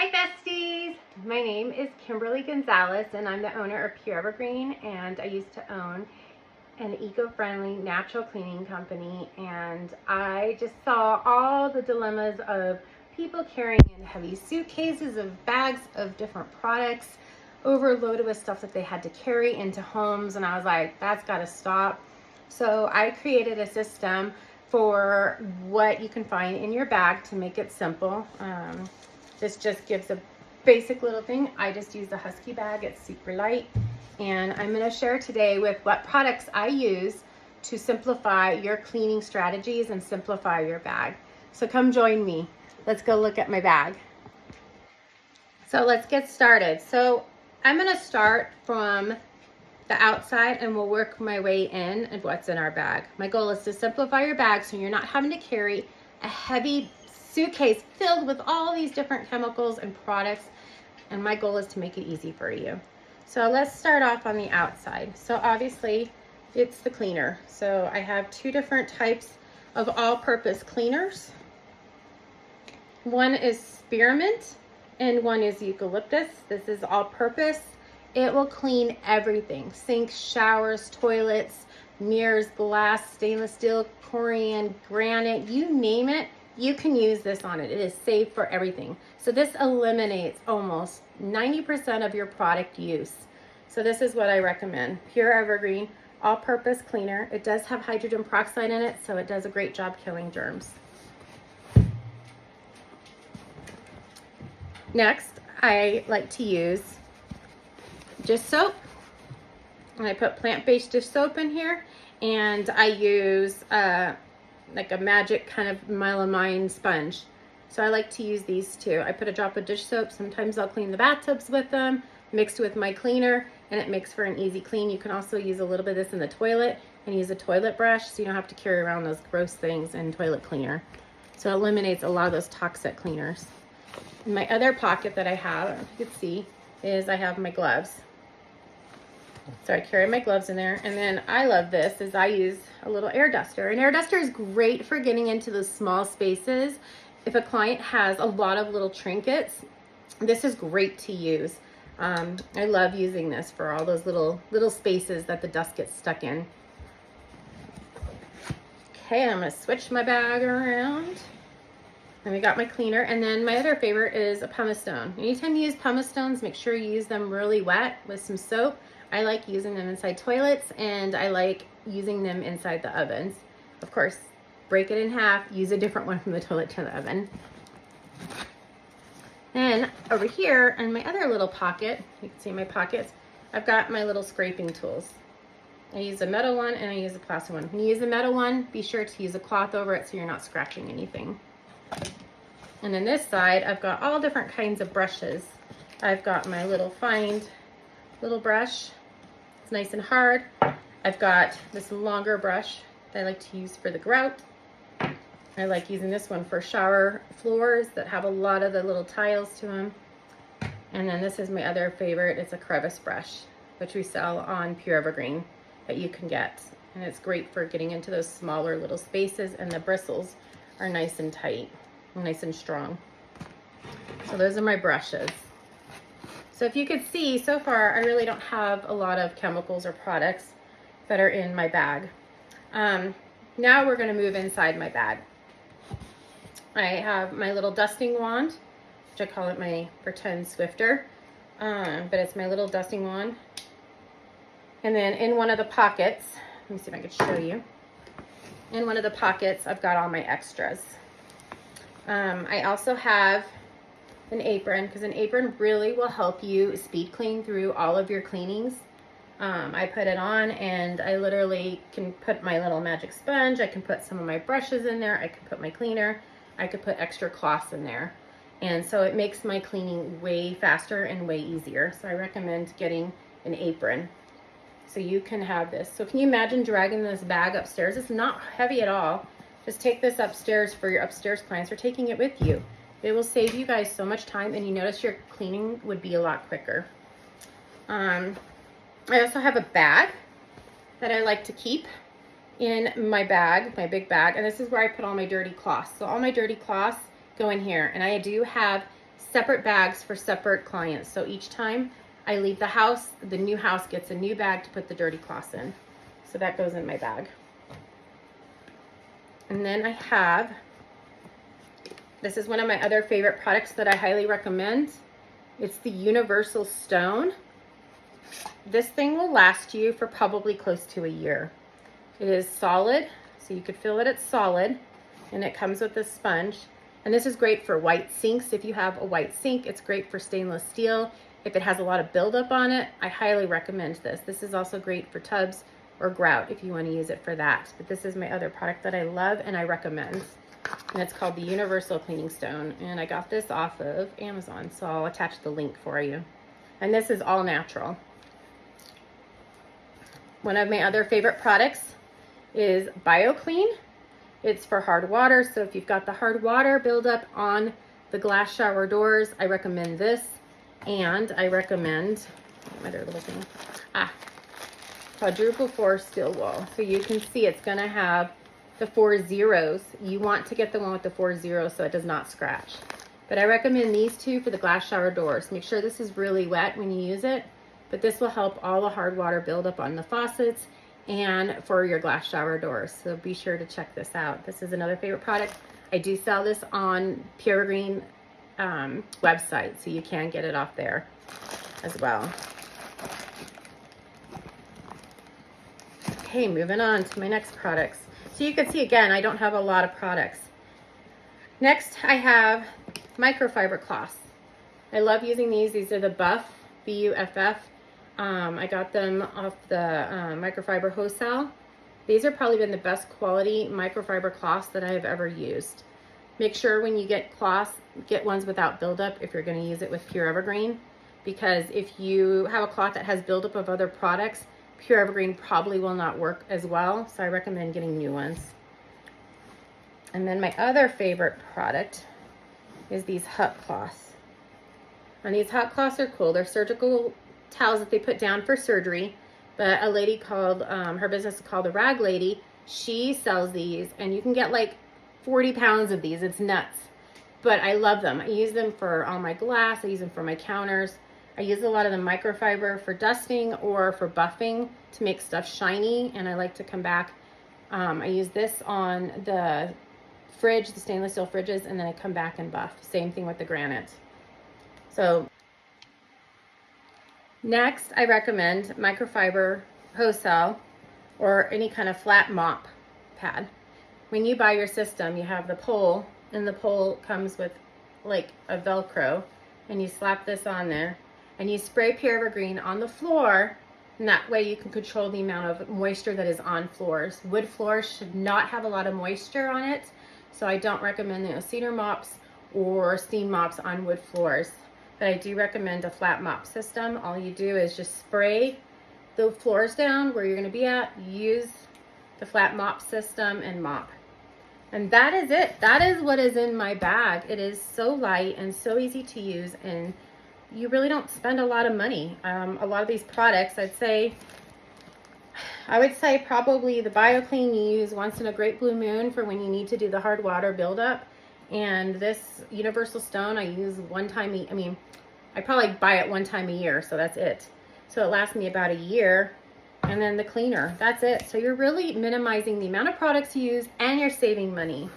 Hi besties! My name is Kimberly Gonzalez and I'm the owner of Pure Evergreen, and I used to own an eco-friendly natural cleaning company, and I just saw all the dilemmas of people carrying in heavy suitcases of bags of different products overloaded with stuff that they had to carry into homes, and I was like, that's got to stop. So I created a system for what you can find in your bag to make it simple. This just gives a basic little thing. I just use the Husky bag. It's super light. And I'm going to share today with what products I use to simplify your cleaning strategies and simplify your bag. So come join me. Let's go look at my bag. So let's get started. So I'm going to start from the outside and we'll work my way in and what's in our bag. My goal is to simplify your bag so you're not having to carry a heavy suitcase filled with all these different chemicals and products, and my goal is to make it easy for you. So let's start off on the outside. So obviously it's the cleaner. So I have two different types of all-purpose cleaners. One is spearmint and one is eucalyptus. This is all-purpose. It will clean everything: sinks, showers, toilets, mirrors, glass, stainless steel, corian, granite, you name it. You can use this on it. It is safe for everything. So this eliminates almost 90% of your product use. So this is what I recommend. Pure Evergreen all-purpose cleaner. It does have hydrogen peroxide in it, so it does a great job killing germs. Next, I like to use dish soap. And I put plant-based dish soap in here, and I use like a magic kind of melamine sponge. So I like to use these too. I put a drop of dish soap. Sometimes I'll clean the bathtubs with them, mixed with my cleaner, and it makes for an easy clean. You can also use a little bit of this in the toilet and use a toilet brush so you don't have to carry around those gross things in toilet cleaner. So it eliminates a lot of those toxic cleaners. In my other pocket that I have, I don't know if you can see, is I have my gloves. So I carry my gloves in there, and then I love this is I use a little air duster. An air duster is great for getting into those small spaces. If a client has a lot of little trinkets, this is great to use. I love using this for all those little spaces that the dust gets stuck in. Okay, I'm gonna switch my bag around. And we got my cleaner, and then my other favorite is a pumice stone. Anytime you use pumice stones, make sure you use them really wet with some soap. I like using them inside toilets, and I like using them inside the ovens. Of course, break it in half, use a different one from the toilet to the oven. Then over here in my other little pocket, you can see my pockets, I've got my little scraping tools. I use a metal one and I use a plastic one. When you use the metal one, be sure to use a cloth over it so you're not scratching anything. And then this side, I've got all different kinds of brushes. I've got my little little brush. It's nice and hard. I've got this longer brush that I like to use for the grout. I like using this one for shower floors that have a lot of the little tiles to them. And then this is my other favorite. It's a crevice brush, which we sell on Pure Evergreen that you can get. And it's great for getting into those smaller little spaces, and the bristles are nice and tight, nice and strong. So those are my brushes. So if you could see, so far I really don't have a lot of chemicals or products that are in my bag. Now we're going to move inside my bag. I have my little dusting wand, which I call it my pretend Swifter, but it's my little dusting wand. And then in one of the pockets, let me see if I can show you. In one of the pockets, I've got all my extras. I also have an apron, because an apron really will help you speed clean through all of your cleanings. I put it on, and I literally can put my little magic sponge. I can put some of my brushes in there. I can put my cleaner. I could put extra cloths in there. And so it makes my cleaning way faster and way easier. So I recommend getting an apron so you can have this. So can you imagine dragging this bag upstairs? It's not heavy at all. Just take this upstairs for your upstairs clients, or taking it with you. It will save you guys so much time, and you notice your cleaning would be a lot quicker. I also have a bag that I like to keep in my bag, my big bag, and this is where I put all my dirty cloths. So all my dirty cloths go in here, and I do have separate bags for separate clients. So each time I leave the house, the new house gets a new bag to put the dirty cloths in. So that goes in my bag. And then I have, this is one of my other favorite products that I highly recommend. It's the Universal Stone. This thing will last you for probably close to a year. It is solid, so you could feel that it's solid, and it comes with a sponge. And this is great for white sinks. If you have a white sink, it's great for stainless steel. If it has a lot of buildup on it, I highly recommend this. This is also great for tubs or grout if you want to use it for that. But this is my other product that I love and I recommend. And it's called the Universal Cleaning Stone. And I got this off of Amazon, so I'll attach the link for you. And this is all natural. One of my other favorite products is BioClean. It's for hard water, so if you've got the hard water buildup on the glass shower doors, I recommend this. And I recommend, my other little thing, quadruple 4 steel wool. So you can see it's gonna have the 4 zeros. You want to get the one with the 4 zeros so it does not scratch. But I recommend these two for the glass shower doors. Make sure this is really wet when you use it, but this will help all the hard water build up on the faucets and for your glass shower doors. So be sure to check this out. This is another favorite product. I do sell this on Pure Green website, so you can get it off there as well. Okay, moving on to my next products. So you can see again, I don't have a lot of products. Next, I have microfiber cloths. I love using these. These are the Buff, B-U-F-F. I got them off the Microfiber wholesale. These have probably been the best quality microfiber cloths that I have ever used. Make sure when you get cloths, get ones without buildup if you're going to use it with Pure Evergreen, because if you have a cloth that has buildup of other products, Pure Evergreen probably will not work as well, so I recommend getting new ones. And then my other favorite product is these Huck cloths. And these Huck cloths are cool. They're surgical towels that they put down for surgery, but a lady called, her business is called the Rag Lady. She sells these, and you can get like 40 pounds of these. It's nuts, but I love them. I use them for all my glass. I use them for my counters. I use a lot of the microfiber for dusting or for buffing to make stuff shiny, and I like to come back. I use this on the fridge, the stainless steel fridges, and then I come back and buff. Same thing with the granite. So next, I recommend microfiber wholesale or any kind of flat mop pad. When you buy your system, you have the pole, and the pole comes with like a Velcro, and you slap this on there, and you spray Pure Evergreen on the floor, and that way you can control the amount of moisture that is on floors. Wood floors should not have a lot of moisture on it, so I don't recommend cedar mops or steam mops on wood floors. But I do recommend a flat mop system. All you do is just spray the floors down where you're going to be at, use the flat mop system, and mop. And that is it. That is what is in my bag. It is so light and so easy to use, and you really don't spend a lot of money. A lot of these products, I would say probably the BioClean you use once in a great blue moon for when you need to do the hard water buildup. And this Universal Stone I use one time, I probably buy it one time a year, so that's it. So it lasts me about a year. And then the cleaner, that's it. So you're really minimizing the amount of products you use, and you're saving money.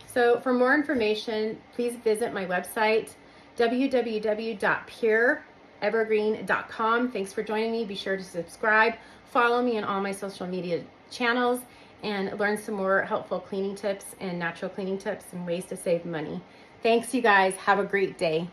So for more information, please visit my website, www.pureevergreen.com. Thanks for joining me. Be sure to subscribe, follow me on all my social media channels, and learn some more helpful cleaning tips and natural cleaning tips and ways to save money. Thanks, you guys. Have a great day.